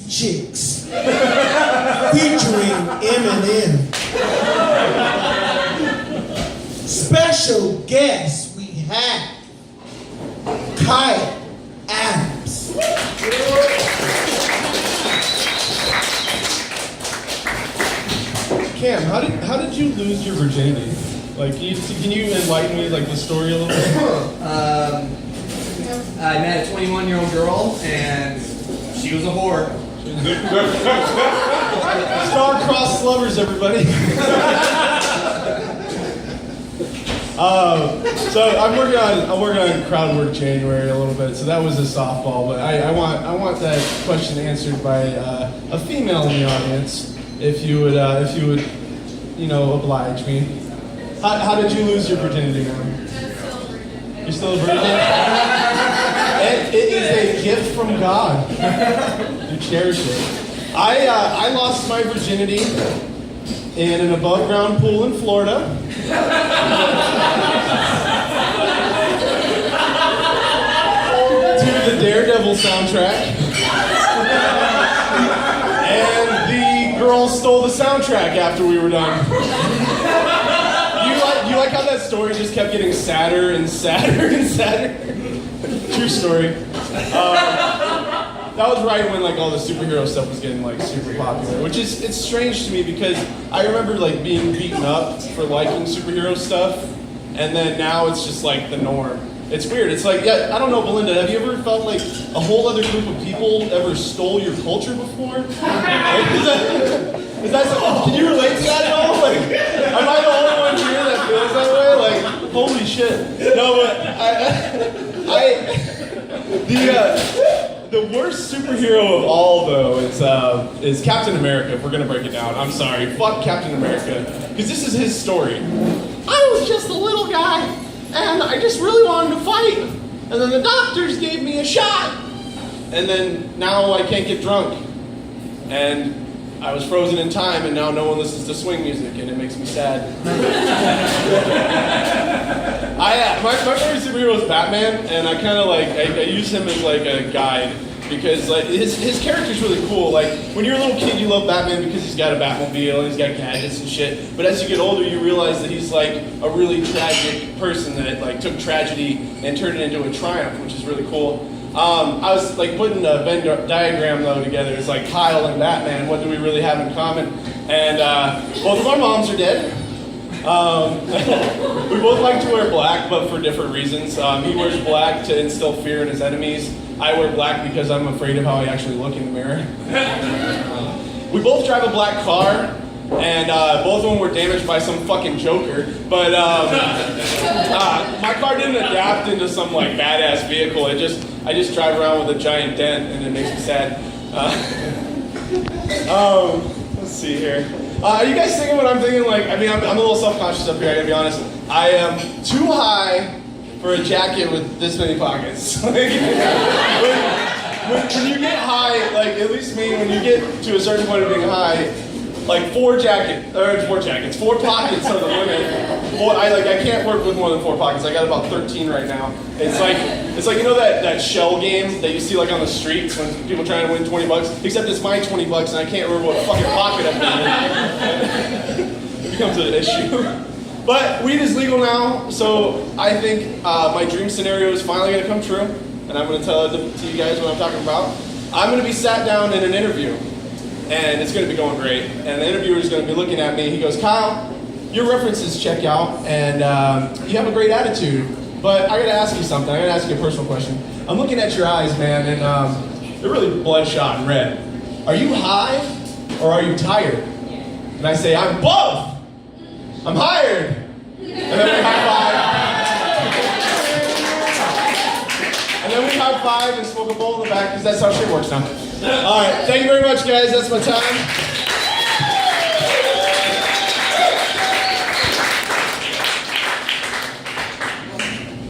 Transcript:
Chicks featuring Eminem. Special guest we have Kyle Adams. Cam, how did you lose your virginity? Like, can you enlighten me, like, the story a little bit? I met a 21-year-old girl, and she was a whore. Star-crossed lovers, everybody. So I'm working on crowd work January a little bit. So that was a softball, but I want that question answered by a female in the audience. If you would, oblige me. How did you lose your virginity, man? You're still a virgin? It is a gift from God. You cherish it. I lost my virginity in an above-ground pool in Florida. To the Daredevil soundtrack. And the girl stole the soundtrack after we were done. You like how that story just kept getting sadder and sadder and sadder? True story. That was right when like all the superhero stuff was getting like super popular, which is it's strange to me because I remember like being beaten up for liking superhero stuff, and then now it's just like the norm. It's weird. It's like, yeah, I don't know, Belinda, have you ever felt like a whole other group of people ever stole your culture before? Is that can you relate to that at all? Like, am I the only one here that feels that way? Like, holy shit. No, but the worst superhero of all, though, is Captain America, if we're going to break it down. I'm sorry. Fuck Captain America. Because this is his story. I was just a little guy, and I just really wanted to fight. And then the doctors gave me a shot. And then now I can't get drunk. And I was frozen in time, and now no one listens to swing music, and it makes me sad. My favorite superhero is Batman, and I kind of like I use him as like a guide because like his character's really cool. Like when you're a little kid, you love Batman because he's got a Batmobile and he's got gadgets and shit. But as you get older, you realize that he's like a really tragic person that like took tragedy and turned it into a triumph, which is really cool. I was like putting a Venn diagram though together. It's like Kyle and Batman. What do we really have in common? And both of our moms are dead. We both like to wear black, but for different reasons. He wears black to instill fear in his enemies. I wear black because I'm afraid of how I actually look in the mirror. We both drive a black car, and both of them were damaged by some fucking joker. But my car didn't adapt into some like badass vehicle. I just drive around with a giant dent, and it makes me sad. Let's see here. Are you guys thinking what I'm thinking? Like, I mean, I'm a little self-conscious up here, I gotta be honest. I am too high for a jacket with this many pockets. Like, when you get high, like, at least me, when you get to a certain point of being high, like four pockets are the limit. I can't work with more than 4 pockets. I got about 13 right now. It's like you know that shell game that you see like on the streets when people trying to win $20, except it's my $20 and I can't remember what fucking pocket I'm in. It becomes an issue. But weed is legal now, so I think my dream scenario is finally going to come true, and I'm going to tell it to you guys what I'm talking about. I'm going to be sat down in an interview, and it's going to be going great. And the interviewer is going to be looking at me. He goes, Kyle, your references check out, and you have a great attitude. But I got to ask you something. I got to ask you a personal question. I'm looking at your eyes, man, and they're really bloodshot and red. Are you high, or are you tired? And I say, I'm both. I'm hired. And then we high five. And then we high five and smoke a bowl in the back because that's how shit works now. All right, thank you very much, guys. That's my time.